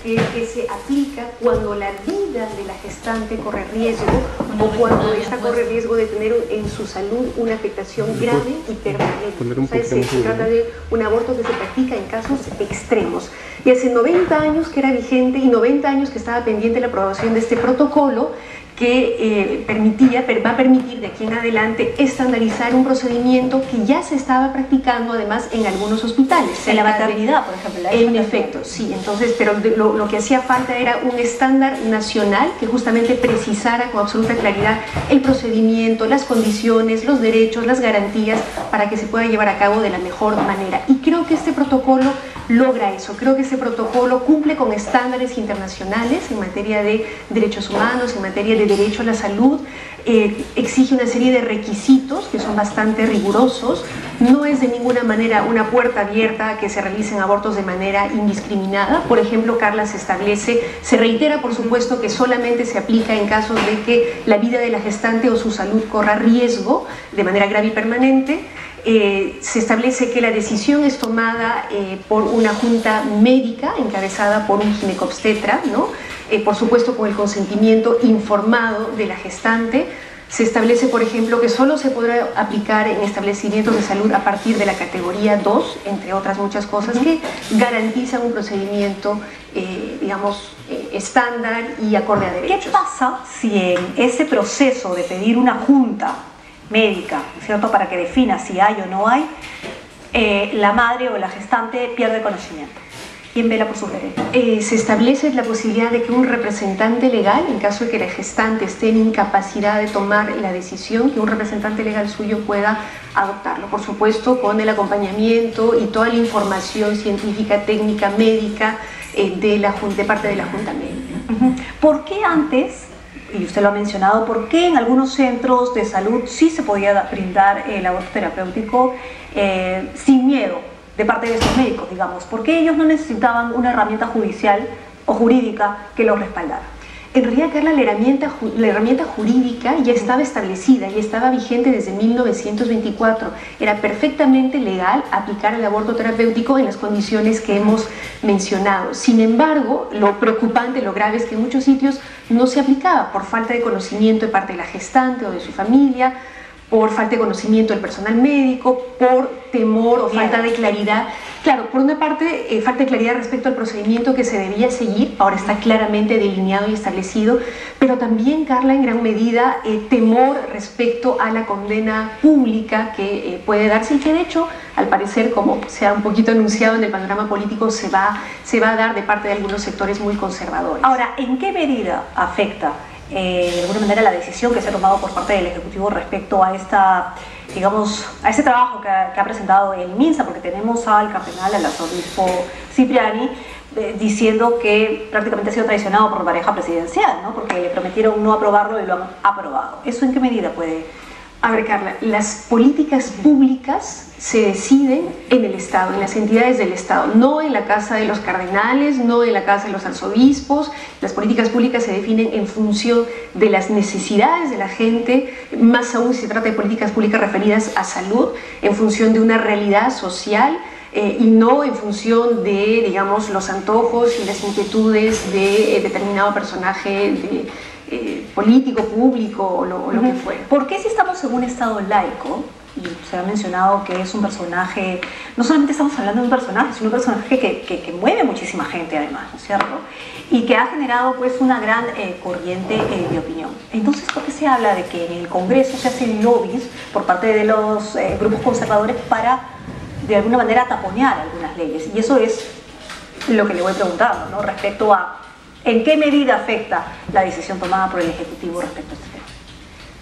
que se aplica cuando la vida de la gestante corre riesgo o cuando ésta corre riesgo de tener en su salud una afectación grave y permanente. O sea, se trata de un aborto que se practica en casos extremos. Y hace 90 años que era vigente y 90 años que estaba pendiente la aprobación de este protocolo que va a permitir de aquí en adelante estandarizar un procedimiento que ya se estaba practicando además en algunos hospitales. En la maternidad, por ejemplo. En efecto, sí. Entonces, pero lo que hacía falta era un estándar nacional que justamente precisara con absoluta claridad el procedimiento, las condiciones, los derechos, las garantías para que se pueda llevar a cabo de la mejor manera. Y creo que este protocolo logra eso. Creo que este protocolo cumple con estándares internacionales en materia de derechos humanos, en materia de derecho a la salud, exige una serie de requisitos que son bastante rigurosos, no es de ninguna manera una puerta abierta a que se realicen abortos de manera indiscriminada. Por ejemplo, Carla, se reitera por supuesto que solamente se aplica en casos de que la vida de la gestante o su salud corra riesgo de manera grave y permanente. Se establece que la decisión es tomada por una junta médica encabezada por un ginecobstetra, ¿no? Por supuesto con el consentimiento informado de la gestante. Se establece, por ejemplo, que solo se podrá aplicar en establecimientos de salud a partir de la categoría 2, entre otras muchas cosas que garantizan un procedimiento, digamos, estándar y acorde a derechos. ¿Qué pasa si en ese proceso de pedir una junta médica, ¿cierto?, para que defina si hay o no hay, la madre o la gestante pierde conocimiento? ¿Quién vela por sus derechos? Se establece la posibilidad de que un representante legal, en caso de que la gestante esté en incapacidad de tomar la decisión, que un representante legal suyo pueda adoptarlo, por supuesto con el acompañamiento y toda la información científica, técnica, médica de parte de la Junta Médica. ¿Por qué antes, y usted lo ha mencionado, por qué en algunos centros de salud sí se podía brindar el aborto terapéutico sin miedo de parte de estos médicos, digamos? ¿Por qué ellos no necesitaban una herramienta judicial o jurídica que los respaldara? En realidad, Carla, la herramienta jurídica ya estaba establecida, ya estaba vigente desde 1924. Era perfectamente legal aplicar el aborto terapéutico en las condiciones que hemos mencionado. Sin embargo, lo preocupante, lo grave es que en muchos sitios no se aplicaba por falta de conocimiento de parte de la gestante o de su familia, por falta de conocimiento del personal médico, por temor o falta de claridad. Claro, por una parte, falta de claridad respecto al procedimiento que se debía seguir, ahora está claramente delineado y establecido, pero también, Carla, en gran medida, temor respecto a la condena pública que puede darse y que, de hecho, al parecer, como se ha un poquito anunciado en el panorama político, se va a dar de parte de algunos sectores muy conservadores. Ahora, ¿en qué medida afecta de alguna manera la decisión que se ha tomado por parte del Ejecutivo respecto a a este trabajo que ha presentado el MINSA? Porque tenemos al cardenal, al arzobispo Cipriani, diciendo que prácticamente ha sido traicionado por la pareja presidencial, ¿no? Porque le prometieron no aprobarlo y lo han aprobado. ¿Eso en qué medida puede? A ver, Carla, las políticas públicas se deciden en el Estado, en las entidades del Estado, no en la casa de los cardenales, no en la casa de los arzobispos. Las políticas públicas se definen en función de las necesidades de la gente, más aún si se trata de políticas públicas referidas a salud, en función de una realidad social y no en función de, digamos, los antojos y las inquietudes de determinado personaje político, público o lo que fuera. ¿Por qué si estamos en un Estado laico, y se ha mencionado que es un personaje, no solamente estamos hablando de un personaje, sino un personaje que mueve muchísima gente además, ¿no es cierto? Y que ha generado pues una gran corriente de opinión. Entonces, ¿por qué se habla de que en el Congreso se hacen lobbies por parte de los grupos conservadores para, de alguna manera, taponear algunas leyes? Y eso es lo que le voy preguntando, ¿no? Respecto a ¿en qué medida afecta la decisión tomada por el Ejecutivo respecto a este tema?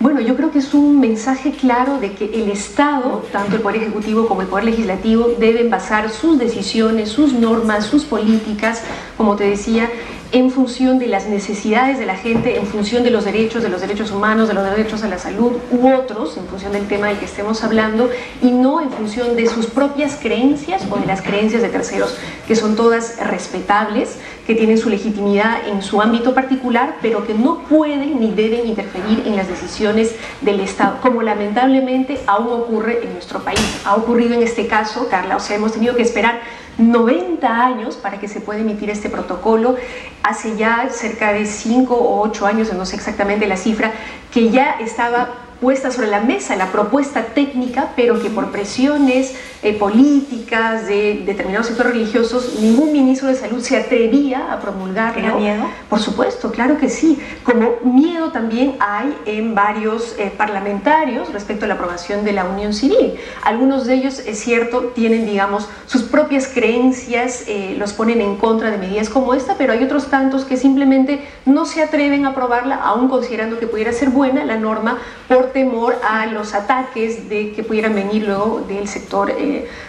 Bueno, yo creo que es un mensaje claro de que el Estado, tanto el Poder Ejecutivo como el Poder Legislativo, deben basar sus decisiones, sus normas, sus políticas, como te decía, en función de las necesidades de la gente, en función de los derechos humanos, de los derechos a la salud u otros, en función del tema del que estemos hablando, y no en función de sus propias creencias o de las creencias de terceros, que son todas respetables, que tienen su legitimidad en su ámbito particular, pero que no pueden ni deben interferir en las decisiones del Estado, como lamentablemente aún ocurre en nuestro país. Ha ocurrido en este caso, Carla, o sea, hemos tenido que esperar 90 años para que se pueda emitir este protocolo. Hace ya cerca de 5 o 8 años, no sé exactamente la cifra, que ya estaba puesta sobre la mesa la propuesta técnica, pero que por presiones políticas de determinados sectores religiosos, ningún ministro de salud se atrevía a promulgarlo. ¿Tenía miedo? Por supuesto, claro que sí. Como miedo también hay en varios parlamentarios respecto a la aprobación de la unión civil. Algunos de ellos, es cierto, tienen, digamos, sus propias creencias, los ponen en contra de medidas como esta, pero hay otros tantos que simplemente no se atreven a aprobarla, aún considerando que pudiera ser buena la norma, por temor a los ataques de que pudieran venir luego del sector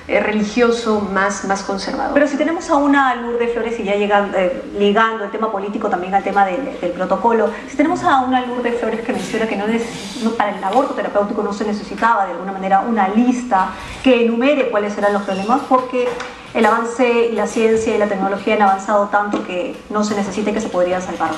religioso más conservador. Pero si tenemos a una Lourdes Flores, y ya ligando el tema político también al tema del protocolo, si tenemos a una Lourdes Flores que menciona que para el aborto terapéutico no se necesitaba de alguna manera una lista que enumere cuáles eran los problemas, porque el avance y la ciencia y la tecnología han avanzado tanto que no se necesita, que se podrían salvar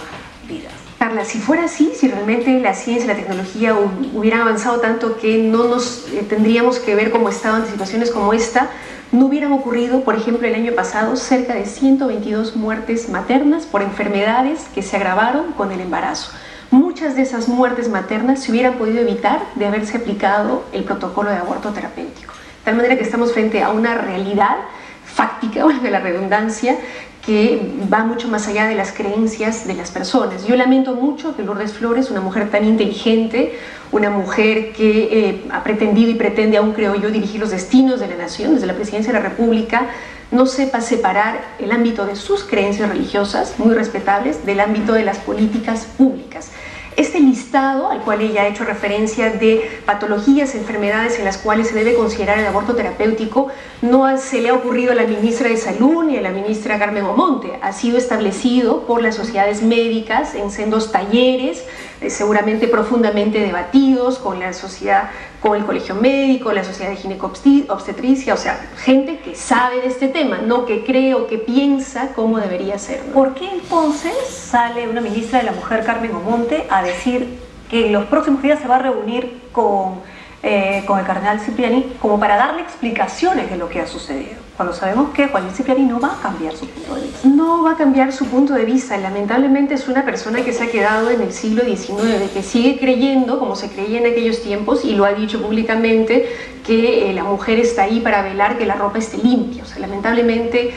vidas. Carla, si fuera así, si realmente la ciencia y la tecnología hubieran avanzado tanto que no nos tendríamos que ver como Estado ante situaciones como esta, no hubieran ocurrido, por ejemplo, el año pasado, cerca de 122 muertes maternas por enfermedades que se agravaron con el embarazo. Muchas de esas muertes maternas se hubieran podido evitar de haberse aplicado el protocolo de aborto terapéutico. De tal manera que estamos frente a una realidad fáctica, valga la redundancia, que va mucho más allá de las creencias de las personas. Yo lamento mucho que Lourdes Flores, una mujer tan inteligente, una mujer que ha pretendido y pretende, aún creo yo, dirigir los destinos de la nación desde la presidencia de la República, no sepa separar el ámbito de sus creencias religiosas, muy respetables, del ámbito de las políticas públicas. Este listado al cual ella ha hecho referencia de patologías, enfermedades en las cuales se debe considerar el aborto terapéutico, no se le ha ocurrido a la ministra de Salud ni a la ministra Carmen Omonte. Ha sido establecido por las sociedades médicas en sendos talleres, seguramente profundamente debatidos con la sociedad, con el colegio médico, la sociedad de ginecobstetricia, o sea, gente que sabe de este tema, no que cree o que piensa cómo debería ser, ¿no? ¿Por qué entonces sale una ministra de la Mujer, Carmen Omonte, a decir que en los próximos días se va a reunir con el cardenal Cipriani como para darle explicaciones de lo que ha sucedido, cuando sabemos que Juan Cipriani no va a cambiar su punto de vista? No va a cambiar su punto de vista. Lamentablemente es una persona que se ha quedado en el siglo XIX, que sigue creyendo, como se creía en aquellos tiempos, y lo ha dicho públicamente, que la mujer está ahí para velar que la ropa esté limpia. O sea, lamentablemente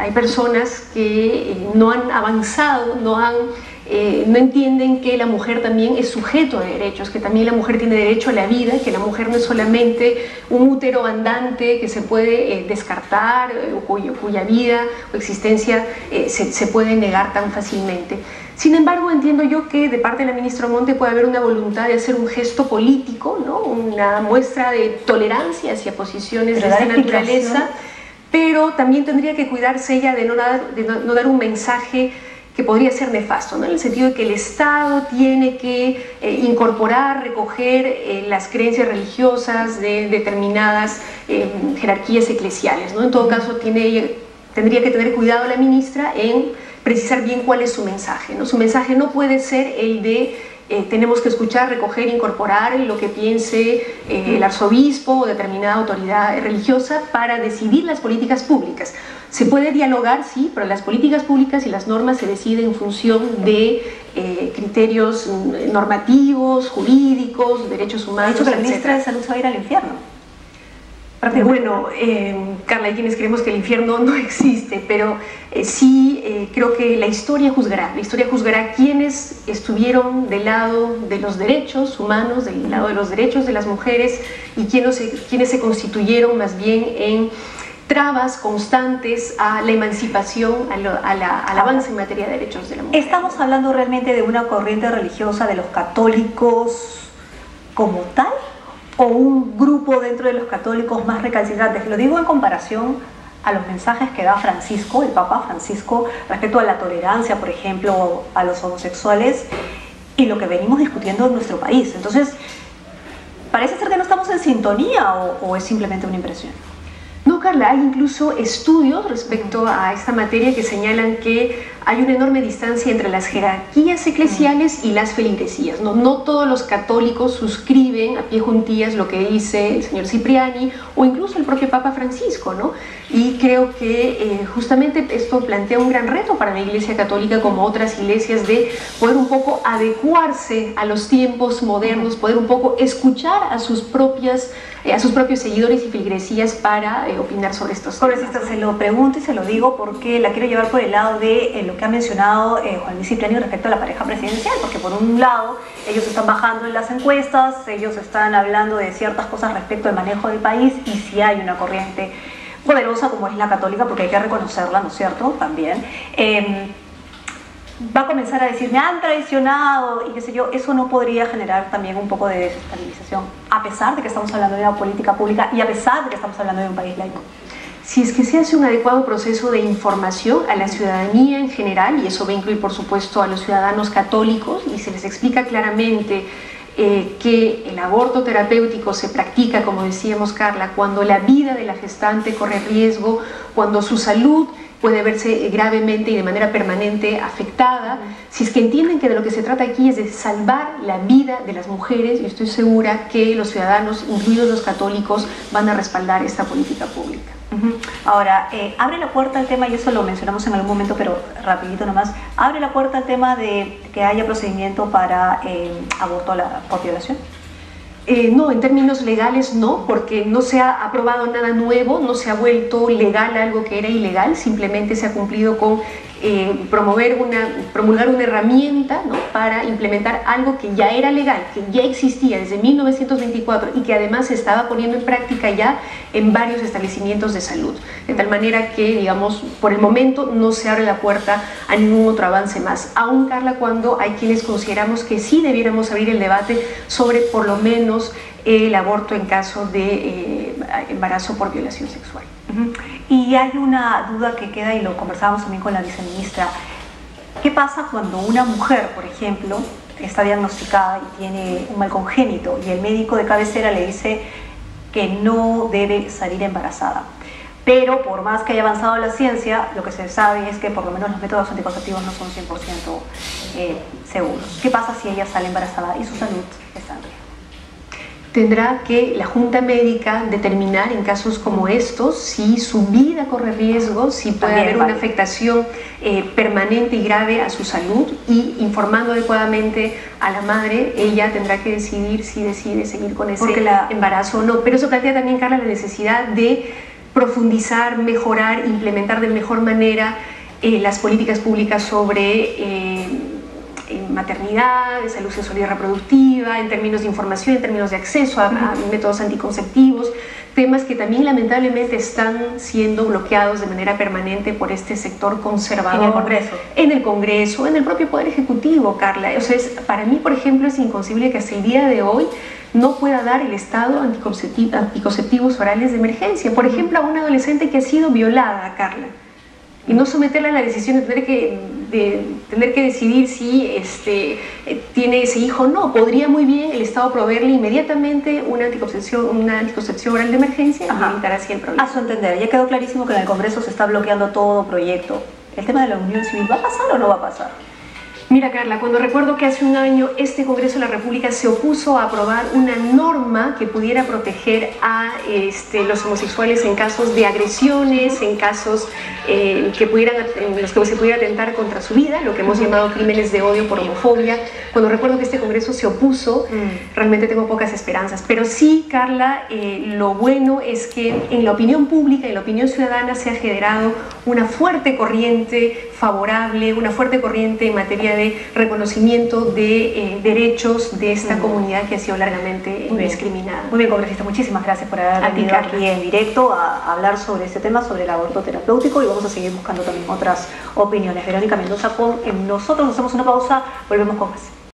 hay personas que no han avanzado, no entienden que la mujer también es sujeto de derechos, que también la mujer tiene derecho a la vida, que la mujer no es solamente un útero andante que se puede descartar, cuya vida o existencia se puede negar tan fácilmente. Sin embargo, entiendo yo que de parte de la ministra Omonte puede haber una voluntad de hacer un gesto político, ¿no? Una muestra de tolerancia hacia posiciones de esta naturaleza, pero también tendría que cuidarse ella de no dar un mensaje que podría ser nefasto, ¿no? En el sentido de que el Estado tiene que incorporar, recoger las creencias religiosas de determinadas jerarquías eclesiales, ¿no? En todo caso, tendría que tener cuidado la ministra en precisar bien cuál es su mensaje, ¿no? Su mensaje no puede ser el de tenemos que escuchar, recoger, incorporar lo que piense el arzobispo o determinada autoridad religiosa para decidir las políticas públicas. Se puede dialogar, sí, pero las políticas públicas y las normas se deciden en función de criterios normativos, jurídicos, derechos humanos, ha dicho que la ministra de Salud se va a ir al infierno. Bueno, Carla, hay quienes creemos que el infierno no existe, pero sí creo que la historia juzgará quienes estuvieron del lado de los derechos humanos, del lado de los derechos de las mujeres, y quienes se constituyeron más bien en trabas constantes a la emancipación, al avance en materia de derechos de la mujer. ¿Estamos hablando realmente de una corriente religiosa de los católicos como tal, o un grupo dentro de los católicos más recalcitrantes? Lo digo en comparación a los mensajes que da Francisco, el Papa Francisco, respecto a la tolerancia, por ejemplo, a los homosexuales y lo que venimos discutiendo en nuestro país. Entonces, parece ser que no estamos en sintonía o es simplemente una impresión. No, Carla, hay incluso estudios respecto a esta materia que señalan que hay una enorme distancia entre las jerarquías eclesiales y las feligresías. No todos los católicos suscriben a pie juntillas lo que dice el señor Cipriani o incluso el propio Papa Francisco, ¿no? Y creo que justamente esto plantea un gran reto para la Iglesia Católica, como otras iglesias, de poder un poco adecuarse a los tiempos modernos, poder un poco escuchar a sus propios seguidores y feligresías para opinar sobre estos temas. Se lo pregunto y se lo digo porque la quiero llevar por el lado de lo que ha mencionado Juan Luis Cipriani respecto a la pareja presidencial, porque por un lado ellos están bajando en las encuestas, ellos están hablando de ciertas cosas respecto al manejo del país, y si hay una corriente poderosa como es la católica, porque hay que reconocerla, ¿no es cierto?, también, va a comenzar a decir, me han traicionado y qué sé yo. Eso no podría generar también un poco de desestabilización, a pesar de que estamos hablando de una política pública y a pesar de que estamos hablando de un país laico. Si es que se hace un adecuado proceso de información a la ciudadanía en general, y eso va a incluir por supuesto a los ciudadanos católicos, y se les explica claramente que el aborto terapéutico se practica, como decíamos Carla, cuando la vida de la gestante corre riesgo, cuando su salud puede verse gravemente y de manera permanente afectada. Si es que entienden que de lo que se trata aquí es de salvar la vida de las mujeres, yo estoy segura que los ciudadanos, incluidos los católicos, van a respaldar esta política pública. Ahora, abre la puerta al tema, y eso lo mencionamos en algún momento, pero rapidito nomás, abre la puerta al tema de que haya procedimiento para aborto por violación. No, en términos legales no, porque no se ha aprobado nada nuevo, no se ha vuelto legal algo que era ilegal, simplemente se ha cumplido con promulgar una herramienta, ¿no?, para implementar algo que ya era legal, que ya existía desde 1924 y que además se estaba poniendo en práctica ya en varios establecimientos de salud, de tal manera que, digamos, por el momento no se abre la puerta a ningún otro avance más, aún, Carla, cuando hay quienes consideramos que sí debiéramos abrir el debate sobre por lo menos el aborto en caso de embarazo por violación sexual. Y hay una duda que queda, y lo conversábamos también con la viceministra. ¿Qué pasa cuando una mujer, por ejemplo, está diagnosticada y tiene un mal congénito y el médico de cabecera le dice que no debe salir embarazada? Pero por más que haya avanzado la ciencia, lo que se sabe es que por lo menos los métodos anticonceptivos no son 100% seguros. ¿Qué pasa si ella sale embarazada y su salud está en riesgo? Tendrá que la Junta Médica determinar en casos como estos si su vida corre riesgo, si puede haber una afectación permanente y grave a su salud, y informando adecuadamente a la madre, ella tendrá que decidir si decide seguir con ese embarazo o no. Pero eso plantea también, Carla, la necesidad de profundizar, mejorar, implementar de mejor manera las políticas públicas sobre maternidad, de salud sexual y reproductiva, en términos de información, en términos de acceso a métodos anticonceptivos, temas que también lamentablemente están siendo bloqueados de manera permanente por este sector conservador. En el Congreso. En el Congreso, en el propio Poder Ejecutivo, Carla. O sea, para mí, por ejemplo, es inconcebible que hasta el día de hoy no pueda dar el Estado anticonceptivos orales de emergencia. Por ejemplo, a una adolescente que ha sido violada, Carla, y no someterla a la decisión de tener que decidir si tiene ese hijo o no. Podría muy bien el Estado proveerle inmediatamente una anticoncepción oral de emergencia y evitar así el problema. A su entender, ya quedó clarísimo que en el Congreso se está bloqueando todo proyecto. ¿El tema de la unión civil va a pasar o no va a pasar? Mira, Carla, cuando recuerdo que hace un año este Congreso de la República se opuso a aprobar una norma que pudiera proteger a los homosexuales en casos de agresiones, en casos en los que se pudiera atentar contra su vida, lo que hemos llamado crímenes de odio por homofobia. Cuando recuerdo que este Congreso se opuso, realmente tengo pocas esperanzas. Pero sí, Carla, lo bueno es que en la opinión pública, en la opinión ciudadana, se ha generado una fuerte corriente favorable, una fuerte corriente en materia de reconocimiento de derechos de esta comunidad que ha sido largamente discriminada. Muy bien, congresista, muchísimas gracias por haber venido aquí en directo a hablar sobre este tema, sobre el aborto terapéutico, y vamos a seguir buscando también otras opiniones. Verónica Mendoza con Nosotros. Nos hacemos una pausa, volvemos con más.